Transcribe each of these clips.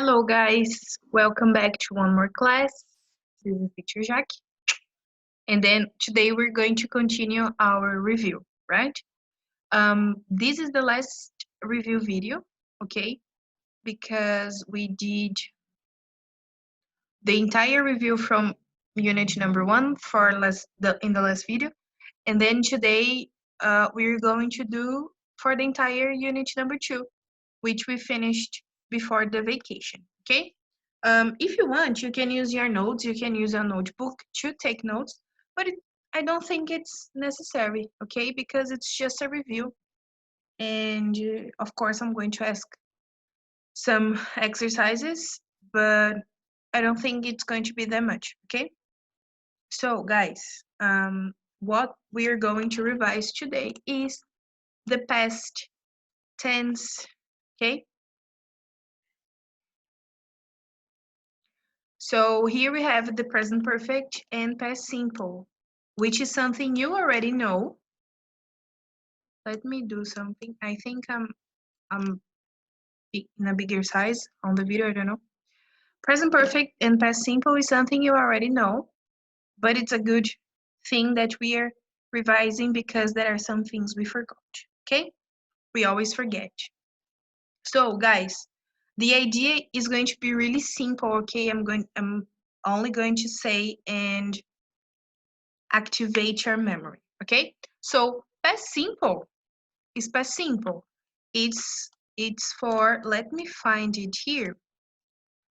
Hello guys, welcome back to one more class. This is Teacher Jack. And then today we're going to continue our review, right? This is the last review video, okay? Because we did the entire review from unit number 1 in the last video. And then today we're going to do for the entire unit number 2, which we finished before the vacation, okay? If you want, you can use your notes, you can use a notebook to take notes, but I don't think it's necessary, okay? Because it's just a review. And of course, I'm going to ask some exercises, but I don't think it's going to be that much, okay? So guys, what we are going to revise today is the past tense, okay? So here we have the present perfect and past simple, which is something you already know. Let me do something. I think I'm in a bigger size on the video, I don't know. Present perfect and past simple is something you already know, but it's a good thing that we are revising because there are some things we forgot, okay? We always forget. So guys, the idea is going to be really simple, okay? I'm only going to say and activate your memory, okay? So past simple is past simple. It's for, let me find it here.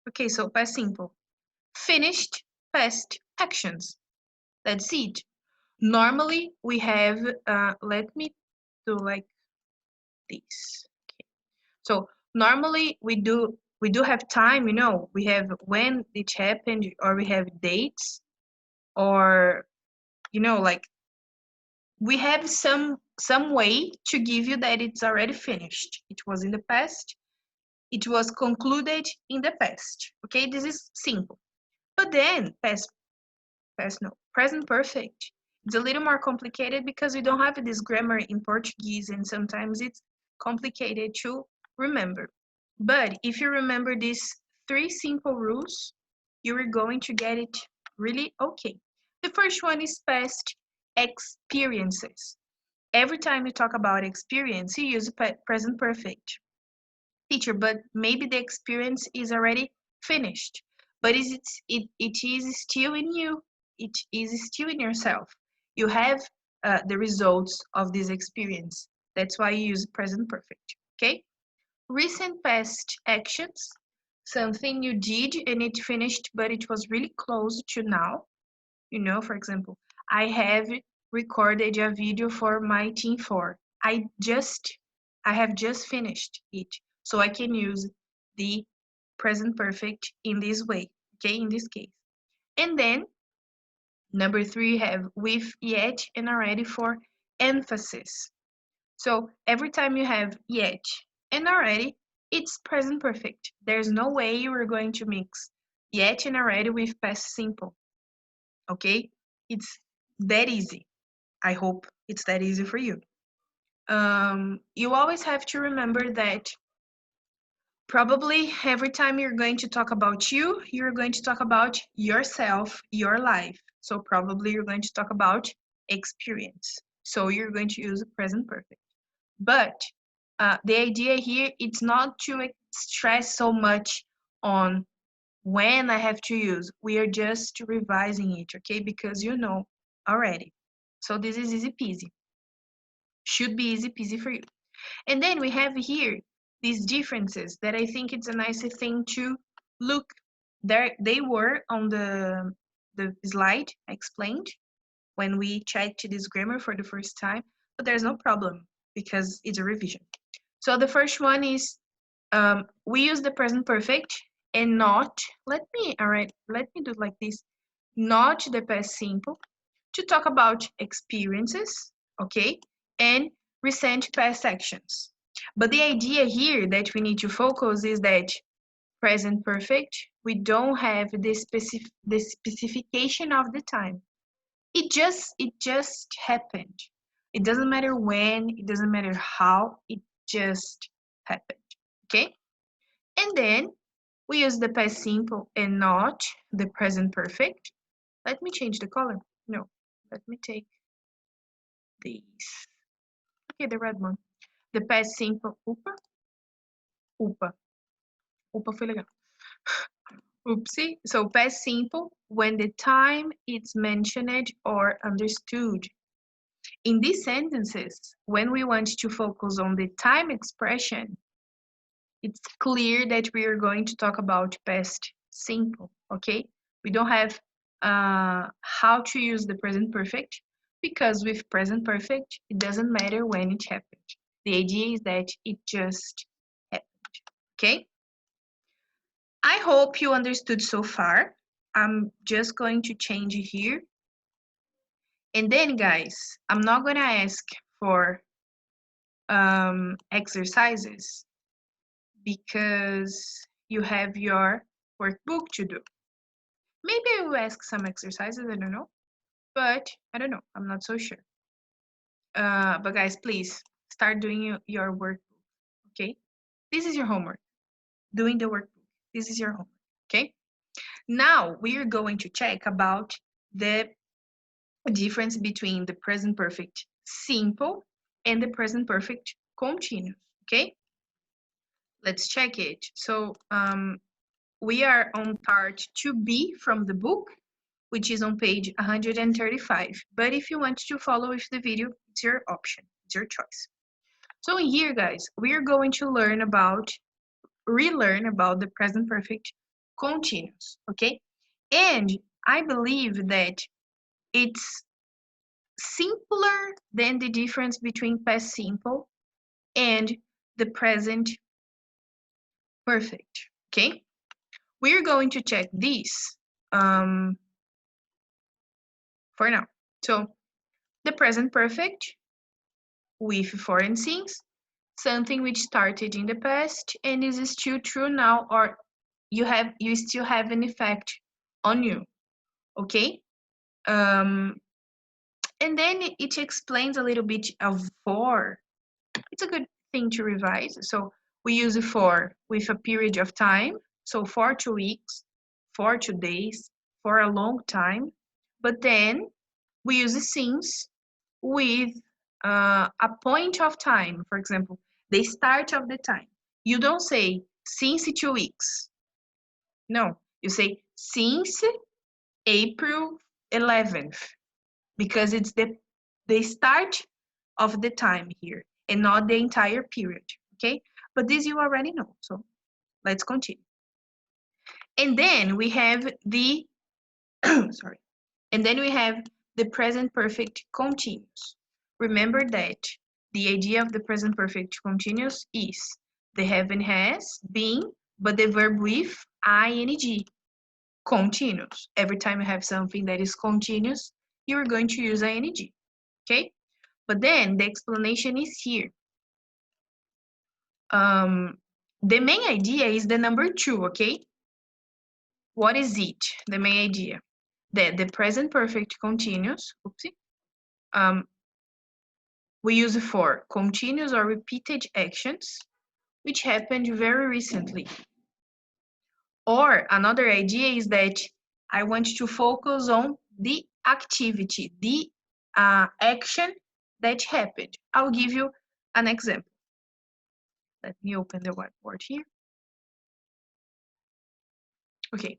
Okay, so past simple. Finished past actions. That's it. Normally we have, let me do like this. Okay. So normally we do have time, you know, we have when it happened, or we have dates, or you know, like we have some way to give you that it's already finished. It was in the past. It was concluded in the past. Okay, this is simple. But then present perfect. It's a little more complicated because we don't have this grammar in Portuguese, and sometimes it's complicated to remember. But if you remember these 3 simple rules, you are going to get it really okay. The first one is past experiences. Every time you talk about experience, you use present perfect. Teacher, but maybe the experience is already finished. But it is still in you. It is still in yourself. You have the results of this experience. That's why you use present perfect. Okay? Recent past actions, something you did and it finished, but it was really close to now. You know, for example, I have recorded a video for my Team 4. I have just finished it. So I can use the present perfect in this way, okay, in this case. And then number 3 have with, yet, and already for emphasis. So every time you have yet and already, it's present perfect. There's no way you are going to mix yet and already with past simple. Okay? It's that easy. I hope it's that easy for you. You always have to remember that probably every time you're going to talk about you, you're going to talk about yourself, your life. So probably you're going to talk about experience. So you're going to use present perfect. But the idea here, it's not to stress so much on when I have to use. We are just revising it, okay? Because you know already. So this is easy peasy. Should be easy peasy for you. And then we have here these differences that I think it's a nice thing to look. There they were on the slide I explained when we checked this grammar for the first time, but there's no problem because it's a revision. So the first one is we use the present perfect and not, let me do like this, not the past simple, to talk about experiences, okay, and recent past actions. But the idea here that we need to focus is that present perfect, we don't have the specification of the time. It just happened. It doesn't matter when, it doesn't matter how, it just happened. Okay? And then We use the past simple and not the present perfect. Let me change the color. No, let me take these. Okay, the red one. The past simple. Upa. Upa foi legal. Oopsie. So past simple when the time is mentioned or understood. In these sentences, when we want to focus on the time expression, it's clear that we are going to talk about past simple, okay? We don't have how to use the present perfect because with present perfect, it doesn't matter when it happened. The idea is that it just happened, okay? I hope you understood so far. I'm just going to change here. And then, guys, I'm not going to ask for exercises because you have your workbook to do. Maybe I will ask some exercises, I don't know. But I don't know, I'm not so sure. But guys, please start doing your workbook, okay? This is your homework. Doing the workbook. This is your homework, okay? Now we are going to check about the difference between the present perfect simple and the present perfect continuous, okay? Let's check it. So we are on part 2B from the book, which is on page 135. But if you want to follow with the video, it's your option, it's your choice. So in here, guys, we are going to relearn about the present perfect continuous, okay? And I believe that it's simpler than the difference between past simple and the present perfect, okay? We're going to check this for now. So the present perfect with foreign since, something which started in the past and is still true now, or you still have an effect on you, okay? And then it explains a little bit of for. It's a good thing to revise. So we use for with a period of time. So for 2 weeks, for 2 days, for a long time. But then we use since with a point of time. For example, the start of the time. You don't say since 2 weeks. No, you say since April 11th because it's the start of the time here and not the entire period, okay? But this you already know, so let's continue. And then we have the, sorry, and then we have the present perfect continuous. Remember that the idea of the present perfect continuous is the have and has, been, but the verb with ing, continuous. Every time you have something that is continuous, you're going to use ing, okay? But then the explanation is here. The main idea is the number 2, okay? What is it? The main idea that the present perfect continuous, we use it for continuous or repeated actions which happened very recently. Or another idea is that I want to focus on the activity, the action that happened. I'll give you an example. Let me open the whiteboard here. Okay.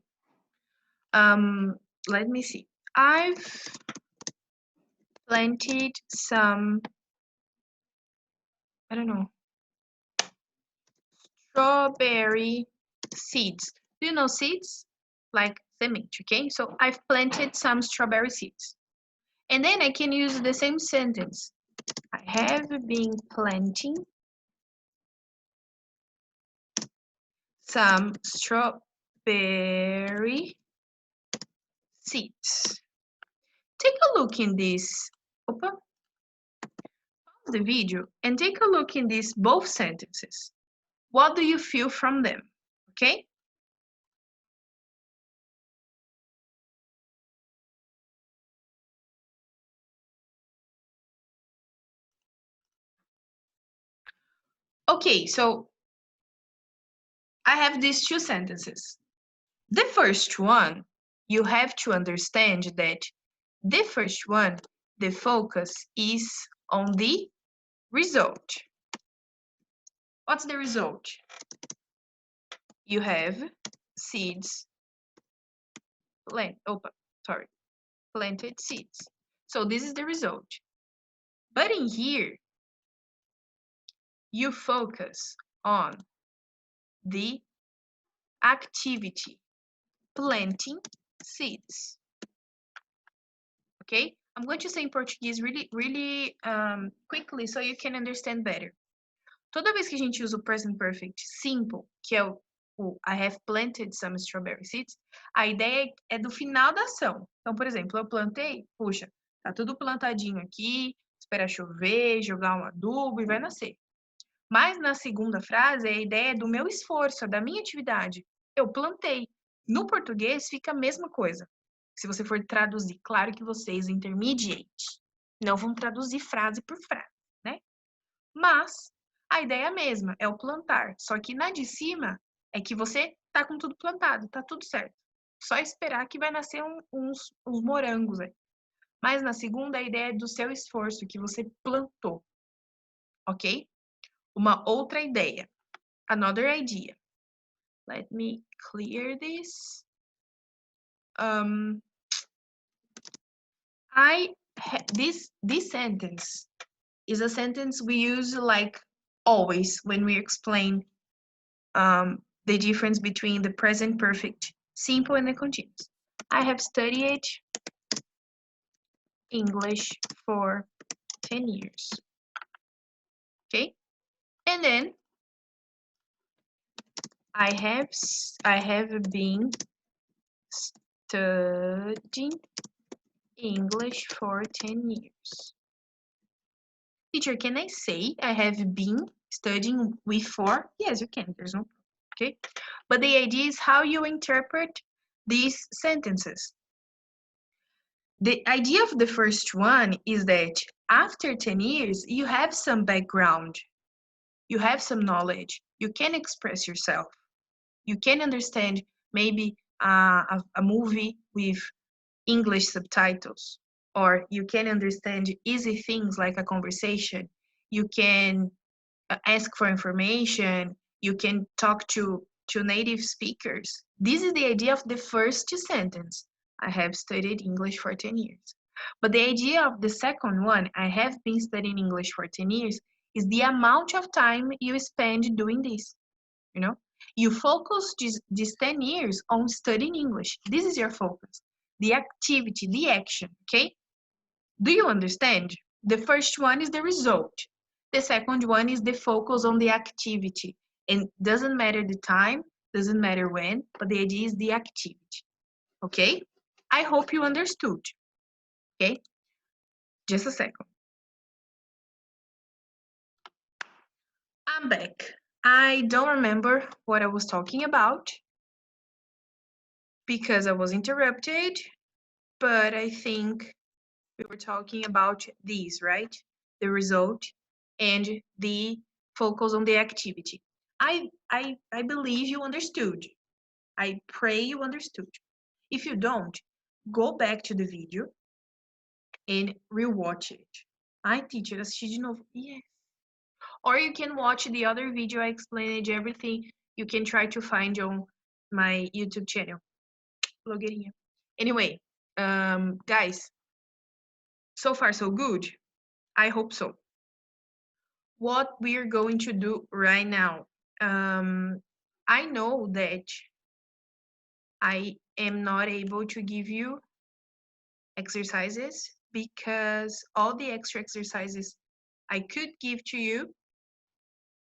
Let me see. I've planted some, I don't know, strawberry seeds. Do you know seeds? Like semente, okay? So I've planted some strawberry seeds. And then I can use the same sentence. I have been planting some strawberry seeds. Take a look in this. Pause the video and take a look in these both sentences. What do you feel from them? Okay? Okay, so I have these two sentences. The first one, you have to understand that the first one, the focus is on the result. What's the result? You have seeds, planted seeds. So this is the result. But in here, you focus on the activity, planting seeds. Okay? I'm going to say in Portuguese really quickly so you can understand better. Toda vez que a gente usa o present perfect simple, que é o I have planted some strawberry seeds, a ideia é do final da ação. Então, por exemplo, eu plantei, puxa, tá tudo plantadinho aqui, espera chover, jogar um adubo e vai nascer. Mas na segunda frase, a ideia é do meu esforço, da minha atividade. Eu plantei. No português fica a mesma coisa. Se você for traduzir, claro que vocês, intermediate, não vão traduzir frase por frase, né? Mas a ideia é a mesma, é o plantar. Só que na de cima é que você tá com tudo plantado, tá tudo certo. Só esperar que vai nascer uns morangos aí. Mas na segunda, a ideia é do seu esforço, que você plantou. Ok? Uma outra ideia. Another idea. Let me clear this. This sentence is a sentence we use like always when we explain the difference between the present perfect simple and the continuous. I have studied English for 10 years. Okay? And then I have been studying English for 10 years. Teacher, can I say I have been studying with for? Yes, you can. There's no problem. Okay? But the idea is how you interpret these sentences. The idea of the first one is that after 10 years, you have some background. You have some knowledge. You can express yourself. You can understand maybe a movie with English subtitles, or you can understand easy things like a conversation. You can ask for information. You can talk to native speakers. This is the idea of the first sentence. I have studied English for 10 years. But the idea of the second one, I have been studying English for 10 years, is the amount of time you spend doing this. You know, you focus these 10 years on studying English. This is your focus. The activity, the action, okay? Do you understand? The first one is the result. The second one is the focus on the activity. And doesn't matter the time, doesn't matter when, but the idea is the activity. Okay? I hope you understood. Okay? Just a second. I'm back. I don't remember what I was talking about because I was interrupted, but I think we were talking about these, right? The result and the focus on the activity. I believe you understood. I pray you understood. If you don't, go back to the video and rewatch it. Ai, teacher, assisti de novo. Yes. Or you can watch the other video I explained everything. You can try to find on my YouTube channel. Blogueirinha. Anyway, guys, so far so good. I hope so. What we're going to do right now. I know that I am not able to give you exercises because all the extra exercises I could give to you,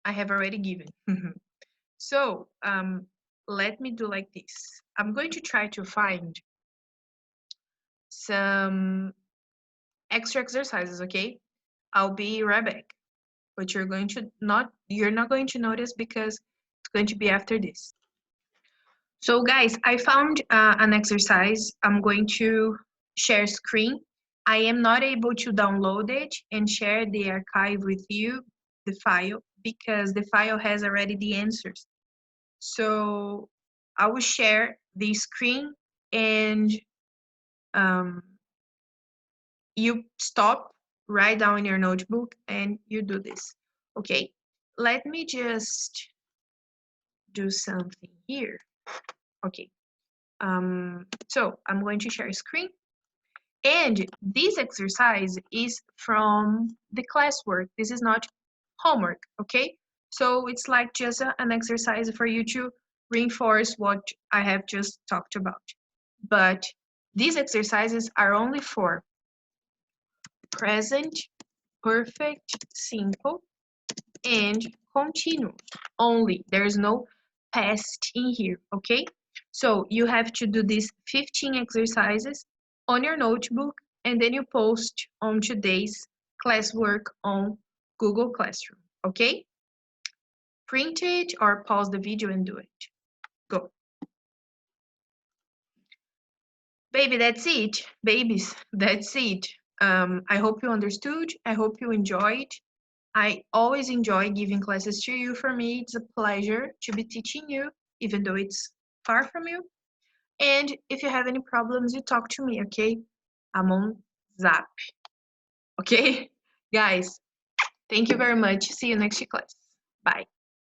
I have already given. So let me do like this. I'm going to try to find some extra exercises, okay? I'll be right back. But you're not going to notice because it's going to be after this. So guys, I found an exercise. I'm going to share screen. I am not able to download it and share the archive with you, the file, because the file has already the answers. So I will share the screen and you stop, write down in your notebook, and you do this. Okay, let me just do something here. Okay, so I'm going to share a screen, and this exercise is from the classwork. This is not homework, okay? So it's like just an exercise for you to reinforce what I have just talked about. But these exercises are only for present, perfect, simple, and continuous only. There's no past in here, okay? So you have to do these 15 exercises on your notebook, and then you post on today's classwork on Google Classroom, okay? Print it or pause the video and do it. Go. Baby, that's it. Babies, that's it. I hope you understood. I hope you enjoyed. I always enjoy giving classes to you. For me, it's a pleasure to be teaching you, even though it's far from you. And if you have any problems, you talk to me, okay? I'm on Zap, okay? Guys, thank you very much. See you next class. Bye.